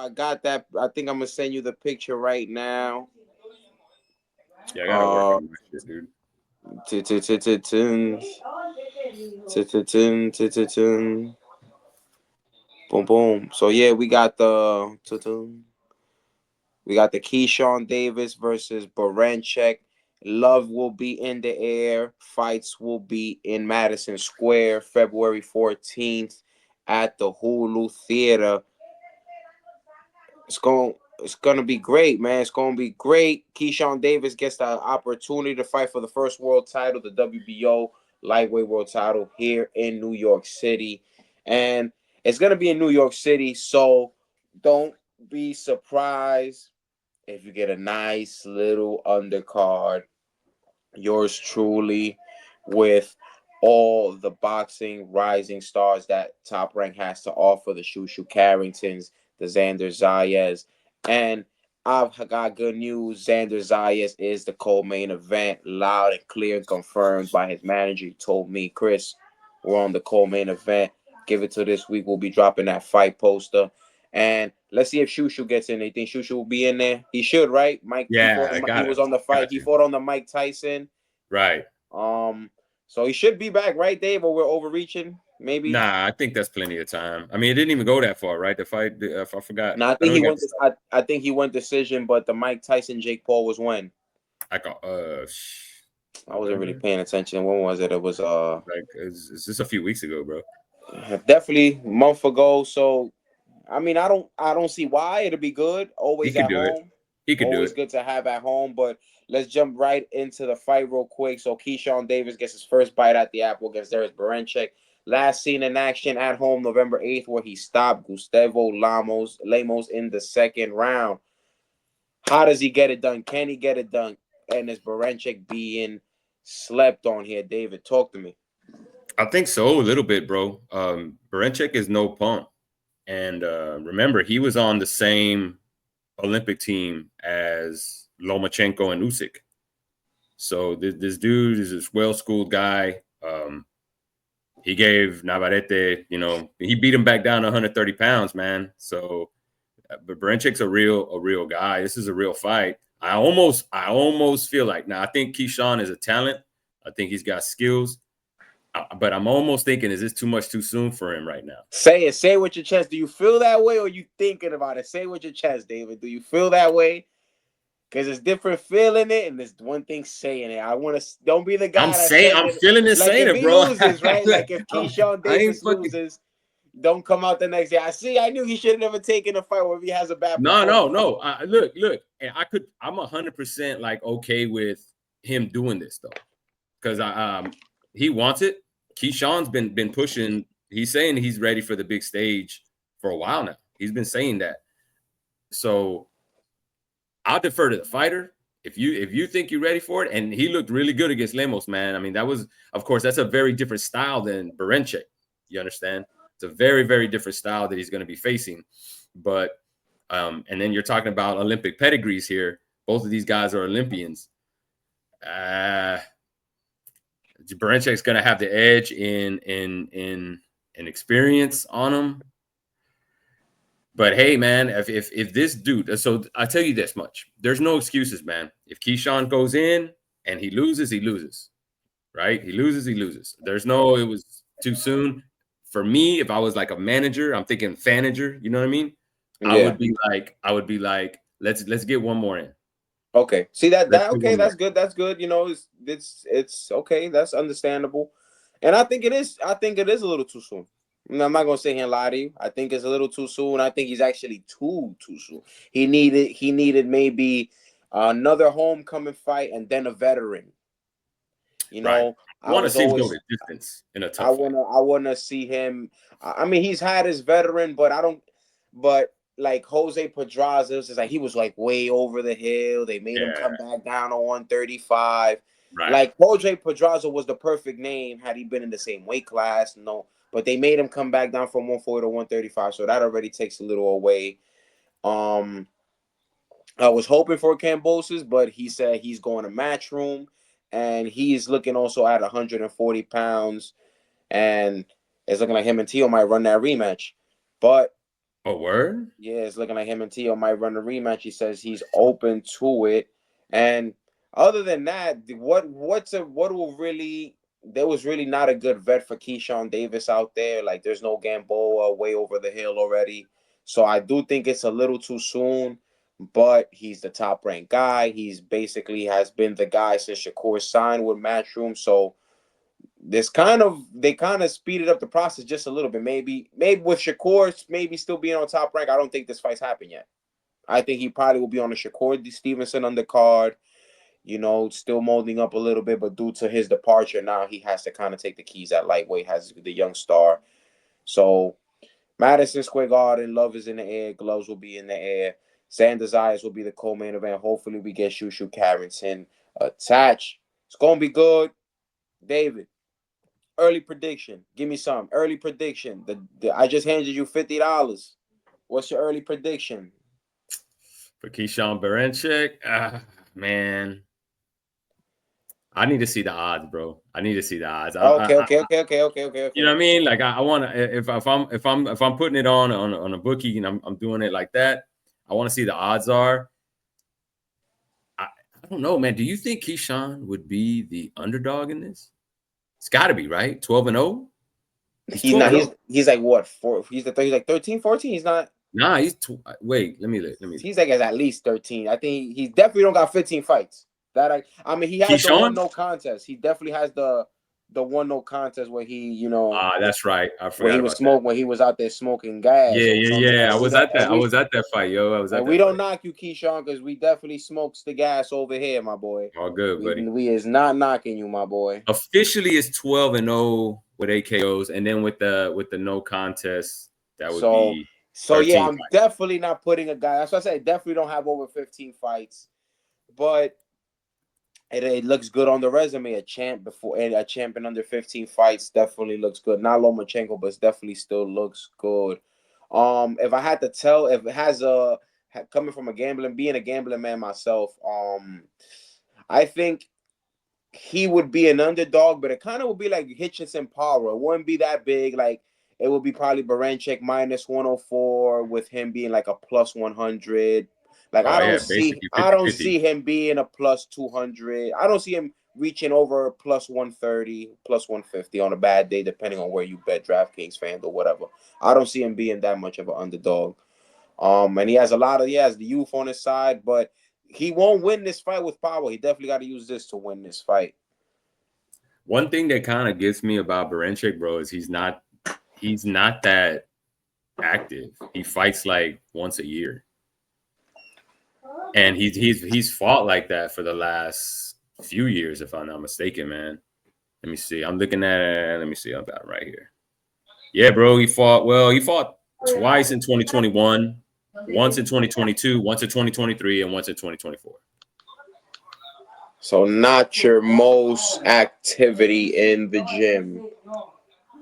I got that. I think I'm gonna send you the picture right now. Yeah, I gotta work on my shit, dude. Boom, boom. So yeah, we got the Keyshawn Davis versus Baranchek. Love will be in the air. Fights will be in Madison Square, February 14th at the Hulu Theater. It's gonna be great, man. It's gonna be great. Keyshawn Davis gets the opportunity to fight for the first world title, the WBO lightweight world title here in New York City. And it's gonna be in New York City, so don't be surprised if you get a nice little undercard. Yours truly, with all the boxing rising stars that Top Rank has to offer, the Shushu Carringtons, the Xander Zayas, and I've got good news. Xander Zayas is the co-main event, loud and clear and confirmed by his manager. He told me, Chris, we're on the co-main event. Give it to this week. We'll be dropping that fight poster. And let's see if Shushu gets in. You think Shushu will be in there? He should, right? Mike, Yeah, I he got was it. on the fight. Got He you. fought on the Mike Tyson. Right. Um, so he should be back, right, Dave? Or we're overreaching, maybe. Nah, I think that's plenty of time. I mean, it didn't even go that far, right? The fight, I forgot. No, I I think know he he got. went. I think he went decision, but the Mike Tyson Jake Paul was when I got I wasn't really November. paying attention. When was it? It was Like, it's just a few weeks ago, bro. definitely a month ago. So I mean, I don't see why it'll be good. He Always could at do it. home. He could do Always it. good to have at home. But let's jump right into the fight real quick. So Keyshawn Davis gets his first bite at the apple against Darius Baranchek. Last seen in action at home November 8th, where he stopped Gustavo Lamos in the second round. How does he get it done? Can he get it done? And is Baranchek being slept on here? David, talk to me. I think so, a little bit, bro. Barenchek is no punk, and remember, he was on the same Olympic team as Lomachenko and Usyk. So this dude is this well-schooled guy. He gave Navarrete, he beat him back down to 130 pounds, man. So, but Barenchek's a real guy. This is a real fight. I almost feel like now. I think Keyshawn is a talent. I think he's got skills, but I'm almost thinking, is this too much too soon for him right now? Say it. Say it with your chest. Do you feel that way, or are you thinking about it? Say it with your chest, David. Do you feel that way? Because it's different feeling it, and there's one thing saying it. I want to. Don't be the guy that says I'm it. feeling it, Like saying if it, he bro. loses, right? Like if I'm, Keyshawn I ain't Davis fucking. loses, don't come out the next day. I see. I knew he should have never taken a fight where he has a bad No, no, performance. no. Look, and I'm 100% like okay with him doing this though, because he wants it. Keyshawn's been pushing. He's saying he's ready for the big stage for a while now. He's been saying that. So I'll defer to the fighter. If you think you're ready for it, and he looked really good against Lemos, man. I mean, that was, of course, that's a very different style than Barenchek. You understand? It's a very, very different style that he's going to be facing. But and then you're talking about Olympic pedigrees here. Both of these guys are Olympians. Barenchek's going to have the edge in experience on him. But hey, man, if this dude, so I tell you this much, there's no excuses, man. If Keyshawn goes in and he loses, right? He loses. There's no, it was too soon. For me, if I was like a manager, I'm thinking fanager, you know what I mean? Yeah. I would be like, let's get one more in. Okay. See Let's that get okay, one more. that's good. That's good. It's okay. That's understandable. And I think it is. I think it is a little too soon. I'm not gonna sit here and lie to you. I think it's a little too soon. I think he's actually too soon. He needed maybe another homecoming fight and then a veteran. You Right. know, I I want to was see him go always the distance in a I tough fight. wanna see him. I mean, he's had his veteran, but I don't. But like Jose Pedraza, it was just like he was like way over the hill. They made him Yeah. come back down to 135. Right. Like Jose Pedraza was the perfect name had he been in the same weight class. No, but they made him come back down from 140 to 135. So that already takes a little away. Um, I was hoping for Cambosis, but he said he's going to Matchroom, and he's looking also at 140 pounds, and it's looking like him and Tio might run that rematch. But Oh, word? Yeah, it's looking like him and Tio might run a rematch. He says he's open to it. And other than that, what will really there was really not a good vet for Keyshawn Davis out there. Like there's no Gamboa way over the hill already. So I do think it's a little too soon, but he's the top ranked guy. He's basically has been the guy since Shakur signed with Matchroom. So they kind of speeded up the process just a little bit. Maybe with Shakur maybe still being on top rank, I don't think this fight's happened yet. I think he probably will be on the Shakur Stevenson undercard, still molding up a little bit, but due to his departure now, he has to kind of take the keys at lightweight, has the young star. So Madison Square Garden, love is in the air, gloves will be in the air. Sanders Ayers will be the co-main event. Hopefully we get Shushu Carrington attached. It's gonna be good. David, early prediction. Give me some early prediction. I just handed you $50. What's your early prediction For Keyshawn Baranchik? Man, I need to see the odds, bro. I need to see the odds. Okay. You know what I mean? Like I want to. If I'm putting it on a bookie and I'm doing it like that, I want to see the odds are. I don't know, man. Do you think Keyshawn would be the underdog in this? It's got to be, right? 12-0. He's He's 12 not. and 0. He's like what? He's like 13, 14. He's not. Nah, wait. Let me. He's like at least 13. I think he definitely don't got 15 fights. I mean, he has the one Keyshawn? no contest. He definitely has the one no contest where he That's right. I where he forgot was about that. smoking, where he was out there smoking gas. Yeah. I was at that. I was at that fight, yo. I was at And that we don't fight. knock you, Keyshawn, because we definitely smokes the gas over here, my boy. All good, buddy. We is not knocking you, my boy. Officially, it's 12-0 with AKOs, and then with the no contest, that would be So yeah, 13 I'm fights. definitely not putting a guy. That's what I say. Definitely don't have over 15 fights, but it looks good on the resume. A champion under 15 fights definitely looks good. Not Lomachenko, but it definitely still looks good. If I had to tell, if it has coming from being a gambling man myself, I think he would be an underdog, but it kind of would be like Hitchinson Power. It wouldn't be that big. Like it would be probably Baranchik minus 104 with him being like a plus 100. Like Oh yeah, basically I don't 50-50. see him being a plus 200. I don't see him reaching over plus 130, plus 150 on a bad day, depending on where you bet, DraftKings, fans, or whatever. I don't see him being that much of an underdog. And he has the youth on his side, but he won't win this fight with power. He definitely got to use this to win this fight. One thing that kind of gets me about Baranchik, bro, is he's not that active. He fights like once a year, and he's fought like that for the last few years, if I'm not mistaken, man. Let me see. I'm looking at. Let me see. I've got it right here. Yeah, bro. He fought. Well, he fought twice in 2021, once in 2022, once in 2023, and once in 2024. So not your most activity in the gym.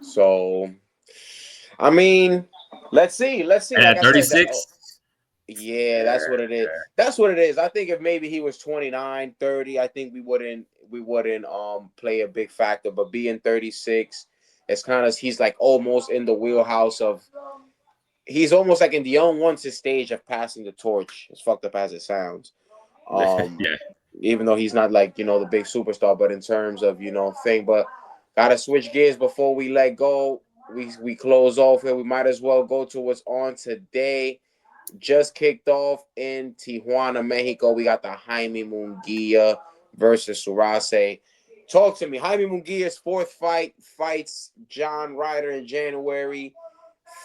So, I mean, let's see. And Like at I said, 36, yeah, that's what it is. That's what it is. I think if maybe he was 29, 30, I think we wouldn't play a big factor. But being 36, it's kind of he's like almost in the wheelhouse of he's almost like in the unwanted stage of passing the torch. As fucked up as it sounds. yeah. Even though he's not like the big superstar, but in terms of thing, but gotta switch gears before we let go. We close off here. We might as well go to what's on today. Just kicked off in Tijuana, Mexico. We got the Jaime Munguia versus Surase. Talk to me. Jaime Munguia's fourth fights John Ryder in January.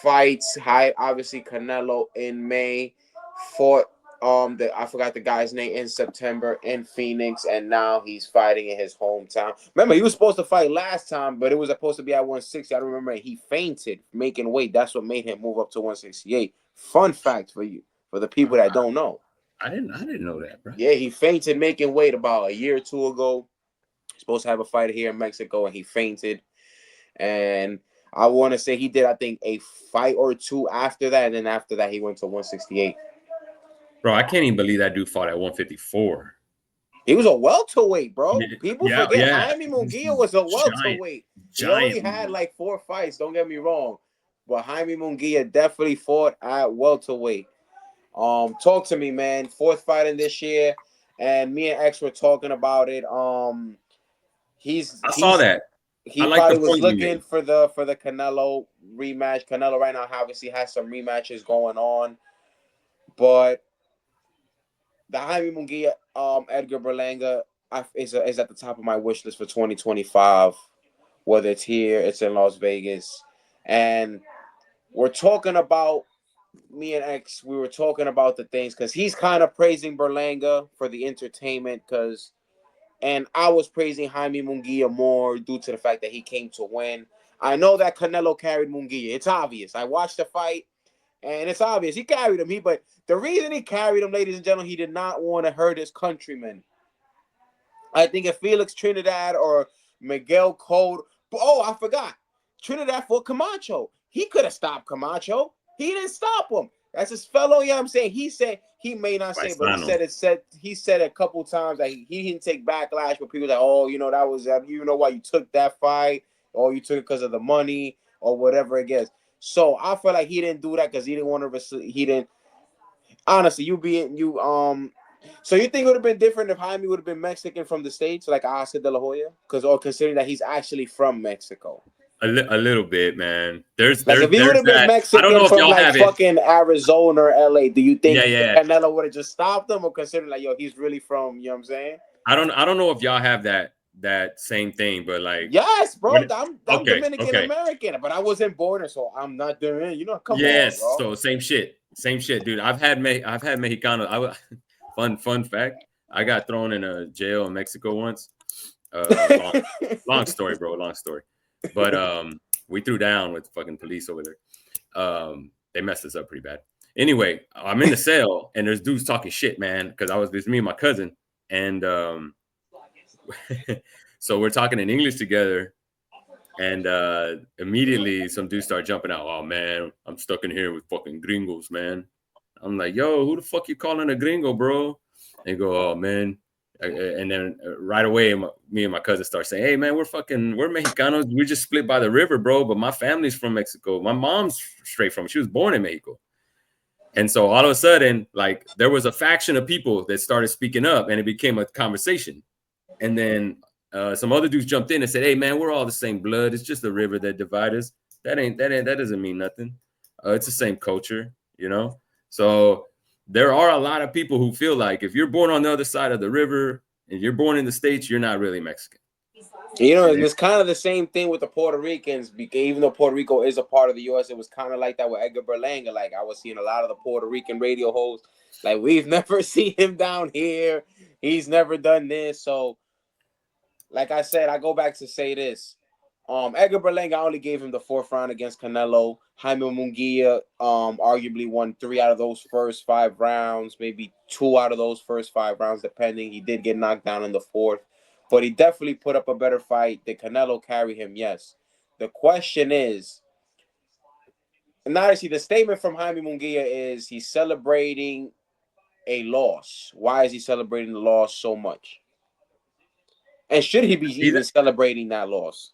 Fights obviously Canelo in May. Fought I forgot the guy's name in September in Phoenix, and now he's fighting in his hometown. Remember, he was supposed to fight last time, but it was supposed to be at 160. I don't remember. He fainted making weight. That's what made him move up to 168. Fun fact for you, for the people that don't know. I didn't know that, bro. Yeah, he fainted making weight about a year or two ago. He's supposed to have a fight here in Mexico, and he fainted. And I want to say he did, I think, a fight or two after that, and then after that, he went to 168. Bro, I can't even believe that dude fought at 154. He was a welterweight, bro. People forget Yeah. Jaime Munguia was a welterweight. He only Giant. had like 4 fights. Don't get me wrong, but Jaime Munguia definitely fought at welterweight. Talk to me, man. Fourth fight in this year, and me and X were talking about it. He's I saw that. I he like the probably was point you looking made. for the Canelo rematch. Canelo right now obviously has some rematches going on, but the Jaime Munguia, Edgar Berlanga is at the top of my wish list for 2025. Whether it's here, it's in Las Vegas, and we're talking about me and X. We were talking about the things because he's kind of praising Berlanga for the entertainment, and I was praising Jaime Munguia more due to the fact that he came to win. I know that Canelo carried Munguia. It's obvious. I watched the fight, and it's obvious he carried him. But the reason he carried him, ladies and gentlemen, he did not want to hurt his countrymen. I think if Felix Trinidad or Miguel Cotto, oh, I forgot, Trinidad fought Camacho. He could have stopped Camacho. He didn't stop him. That's his fellow. Yeah, I'm saying he said he may not say, but Paisano. he said a couple times that he didn't take backlash. But people like, oh, that was you know why you took that fight, or you took it because of the money or whatever it is. So I feel like he didn't do that because he didn't want to. He didn't. Honestly, so you think it would have been different if Jaime would have been Mexican from the States, like Oscar De La Hoya? Or considering that he's actually from Mexico. A little bit, man. There's Like if he would have been that. I don't Mexican know if from y'all like have it. fucking Arizona or LA, do you think Yeah. Canelo would have just stopped him, or considering like, yo, he's really from, you know what I'm saying? I don't know if y'all have that same thing, but like, Yes, bro. I'm okay. Dominican American, but I wasn't born, so I'm not doing. Come on, Yes. bro. So same shit, dude. I've had Mexicano. Fun fact. I got thrown in a jail in Mexico once. Long story, bro. Long story. But we threw down with the fucking police over there. They messed us up pretty bad. Anyway, I'm in the cell and there's dudes talking shit, man, because there's me and my cousin, and so we're talking in English together, and immediately some dudes start jumping out. Oh man, I'm stuck in here with fucking gringos, man. I'm like, yo, who the fuck you calling a gringo, bro? And go, oh man. And then right away, me and my cousin start saying, hey man, we're Mexicanos. We're just split by the river, bro. But my family's from Mexico. My mom's straight from. She was born in Mexico. And so all of a sudden, like, there was a faction of people that started speaking up, and it became a conversation. And then some other dudes jumped in and said, hey man, we're all the same blood. It's just the river that divides us. That doesn't mean nothing. It's the same culture, So there are a lot of people who feel like if you're born on the other side of the river and you're born in the States, you're not really Mexican. And it's kind of the same thing with the Puerto Ricans, because even though Puerto Rico is a part of the U.S., it was kind of like that with Edgar Berlanga. Like, I was seeing a lot of the Puerto Rican radio hosts, like, we've never seen him down here. He's never done this. So, like I said, I go back to say this. Edgar Berlanga, I only gave him the fourth round against Canelo. Jaime Munguia arguably won 3 out of those first 5 rounds, maybe 2 out of those first 5 rounds, depending. He did get knocked down in the 4th, but he definitely put up a better fight. Did Canelo carry him? Yes. The question is, and obviously the statement from Jaime Munguia is he's celebrating a loss. Why is he celebrating the loss so much? And should he be even celebrating that loss?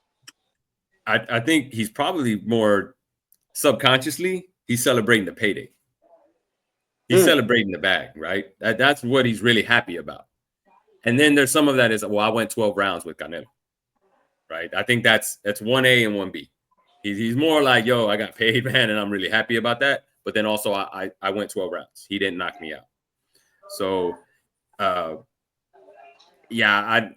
I think he's probably more subconsciously, he's celebrating the payday. He's celebrating the bag, right? That's what he's really happy about. And then there's some of that is, well, I went 12 rounds with Canelo, right? I think that's 1A and 1B. He's more like, yo, I got paid, man, and I'm really happy about that. But then also I went 12 rounds. He didn't knock me out. So, yeah,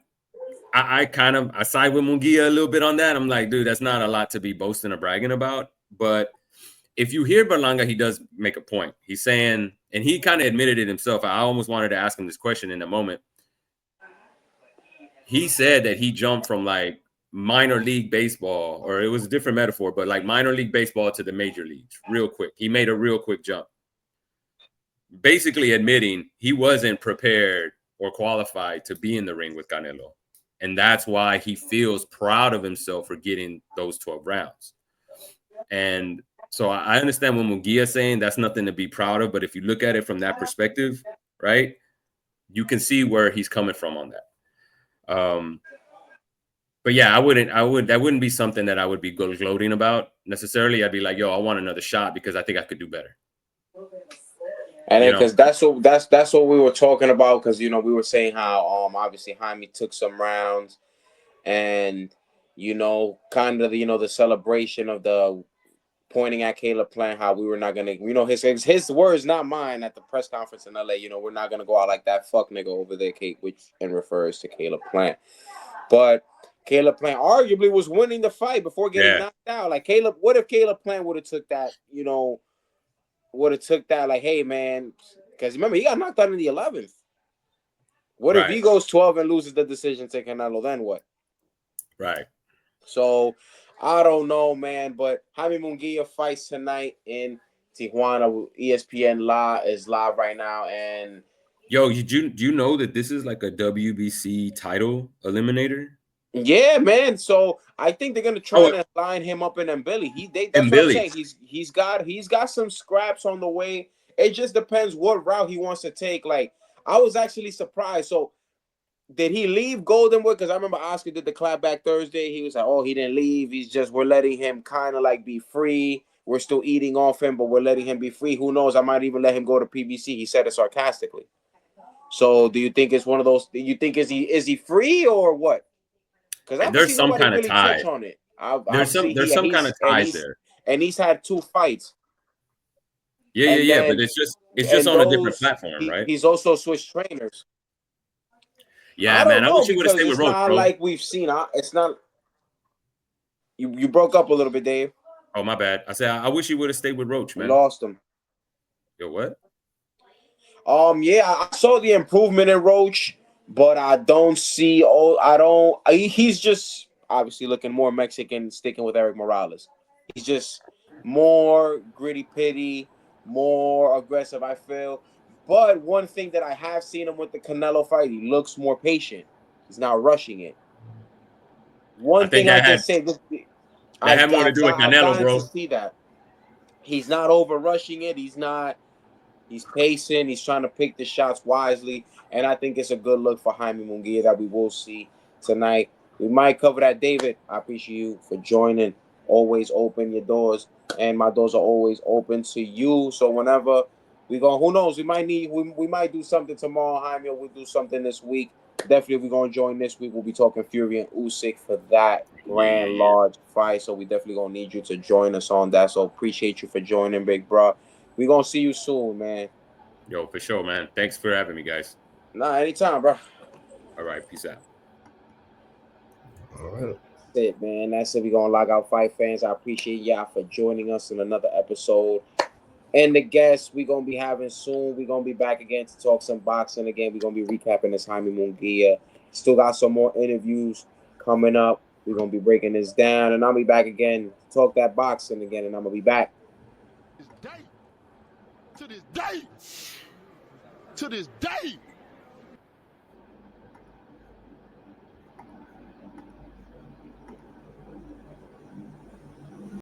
I side with Munguia a little bit on that. I'm like, dude, that's not a lot to be boasting or bragging about. But if you hear Berlanga, he does make a point. He's saying, and he kind of admitted it himself. I almost wanted to ask him this question in a moment. He said that he jumped from like minor league baseball, or it was a different metaphor, but like minor league baseball to the major leagues real quick. He made a real quick jump, basically admitting he wasn't prepared or qualified to be in the ring with Canelo. And that's why he feels proud of himself for getting those 12 rounds. And so I understand what Munguia is saying. That's nothing to be proud of. But if you look at it from that perspective, right, you can see where he's coming from on that. But yeah, that wouldn't be something that I would be gloating about necessarily. I'd be like, yo, I want another shot because I think I could do better. And then because that's what we were talking about, because we were saying how obviously Jaime took some rounds, and kind of the celebration of the pointing at Caleb Plant, how we were not gonna, his words, not mine, at the press conference in LA. We're not gonna go out like that fuck nigga over there, Kate, which and refers to Caleb Plant. But Caleb Plant arguably was winning the fight before getting knocked out. Like what if Caleb Plant would have took that, like, hey man, because remember he got knocked out in the 11th. What if he goes 12 and loses the decision to Canelo? Then what? Right. So I don't know, man. But Jaime Munguia fights tonight in Tijuana. ESPN is live right now. And yo, do you know that this is like a WBC title eliminator? Yeah, man. So I think they're gonna try to line him up in Mbili. That's what I'm saying. He's got some scraps on the way. It just depends what route he wants to take. Like, I was actually surprised. So did he leave Goldenwood? Because I remember Oscar did the clapback Thursday. He was like, oh, he didn't leave. We're letting him kind of like be free. We're still eating off him, but we're letting him be free. Who knows? I might even let him go to PBC. He said it sarcastically. So do you think it's one of those? Do you think is he free or what? Because there's some kind of tie. Touch on it. There's some kind of ties there, and he's had 2 fights. Yeah. But it's just on a different platform, right? He's also switched trainers. Yeah, man. I wish you would have stayed with Roach, bro. Like we've seen. It's not. You broke up a little bit, Dave. Oh, my bad. I said I wish you would have stayed with Roach, man. We lost him. Yo, what? Yeah, I saw the improvement in Roach, but I don't see. He's just obviously looking more Mexican, sticking with Eric Morales. He's just more gritty, pitty, more aggressive, I feel. But one thing that I have seen him with the Canelo fight, he looks more patient. He's not rushing it. One thing I can say, that had more to do with Canelo, bro. To see that he's not over rushing it. He's pacing. He's trying to pick the shots wisely, and I think it's a good look for Jaime Munguia that we will see tonight. We might cover that, David. I appreciate you for joining. Always open your doors, and my doors are always open to you. So whenever we go, who knows? We might do something tomorrow, Jaime. Or we'll do something this week. Definitely, if we're gonna join this week, we'll be talking Fury and Usyk for that large fight. So we definitely gonna need you to join us on that. So appreciate you for joining, big bro. We gonna see you soon, man. Yo, for sure, man. Thanks for having me, guys. Nah, anytime, bro. All right, peace out. All right. That's it, man. That's it. We gonna log out, fight fans. I appreciate y'all for joining us in another episode. And the guests we gonna be having soon. We gonna be back again to talk some boxing again. We gonna be recapping this Jaime Munguia. Still got some more interviews coming up. We're gonna be breaking this down, and I'll be back again to talk that boxing again. And I'm gonna be back. To this day,